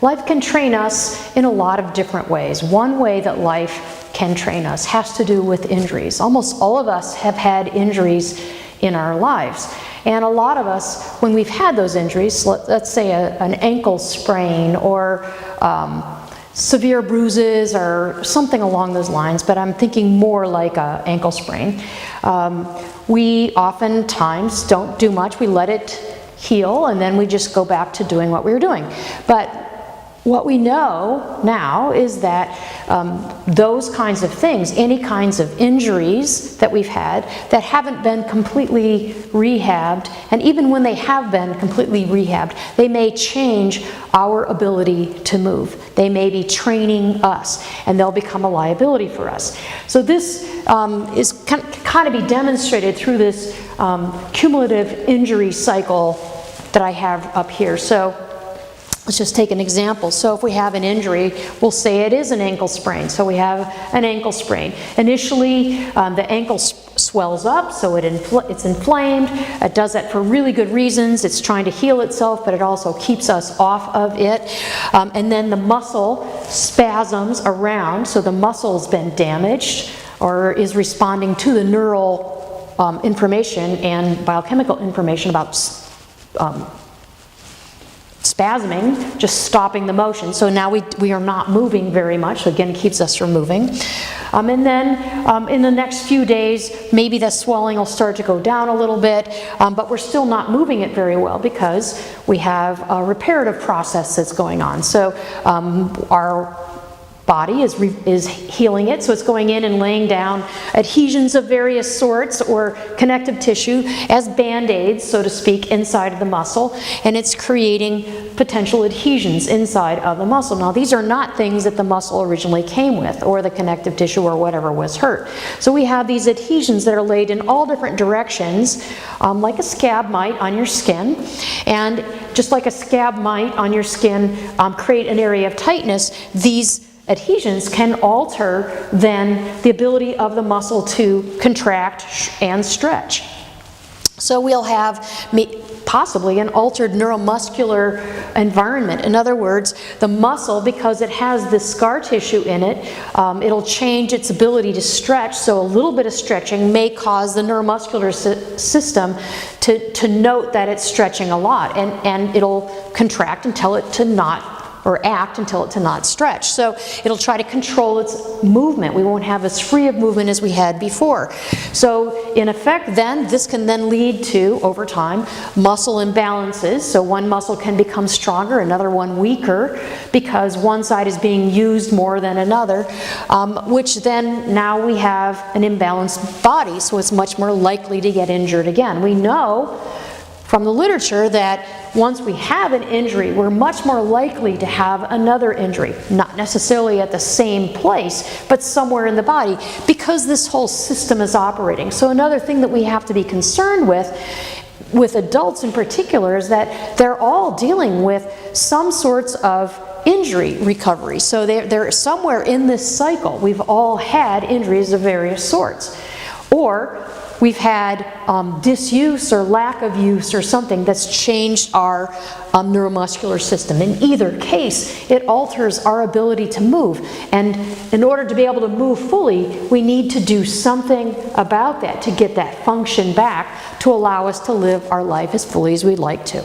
Life can train us in a lot of different ways. One way that life can train us has to do with injuries. Almost all of us have had injuries in our lives. And a lot of us, when we've had those injuries, let's say an ankle sprain or severe bruises or something along those lines, but I'm thinking more like an ankle sprain. We oftentimes don't do much. We let it heal and then we just go back to doing what we were doing. But what we know now is that those kinds of things, any kinds of injuries that we've had that haven't been completely rehabbed, and even when they have been completely rehabbed, they may change our ability to move. They may be training us, and they'll become a liability for us. So this is kind of be demonstrated through this cumulative injury cycle that I have up here. So let's just take an example. So if we have an injury, we'll say it is an ankle sprain. So we have an ankle sprain. Initially, the ankle swells up, so it's inflamed. It does that for really good reasons. It's trying to heal itself, but it also keeps us off of it. And then the muscle spasms around, so the muscle's been damaged or is responding to the neural information and biochemical information about spasming, just stopping the motion. So now we are not moving very much, so again, it keeps us from moving. And then in the next few days, maybe the swelling will start to go down a little bit, but we're still not moving it very well because we have a reparative process that's going on. So our body is healing it, so it's going in and laying down adhesions of various sorts or connective tissue as band-aids, so to speak, inside of the muscle, and it's creating potential adhesions inside of the muscle. Now these are not things that the muscle originally came with, or the connective tissue or whatever was hurt. So we have these adhesions that are laid in all different directions, like a scab might on your skin, and just like a scab might on your skin create an area of tightness, these adhesions can alter then the ability of the muscle to contract and stretch. So we'll have possibly an altered neuromuscular environment. In other words, the muscle, because it has this scar tissue in it, it'll change its ability to stretch, so a little bit of stretching may cause the neuromuscular system to note that it's stretching a lot, and it'll contract and tell it to not, or act until it to not stretch. So it'll try to control its movement. We won't have as free of movement as we had before. So in effect then, this can then lead to, over time, muscle imbalances. So one muscle can become stronger, another one weaker, because one side is being used more than another, which then now we have an imbalanced body, so it's much more likely to get injured again. We know from the literature that once we have an injury, we're much more likely to have another injury, not necessarily at the same place, but somewhere in the body, because this whole system is operating. So another thing that we have to be concerned with adults in particular, is that they're all dealing with some sorts of injury recovery. So they're somewhere in this cycle. We've all had injuries of various sorts. Or we've had disuse or lack of use or something that's changed our neuromuscular system. In either case, it alters our ability to move. And in order to be able to move fully, we need to do something about that to get that function back to allow us to live our life as fully as we'd like to.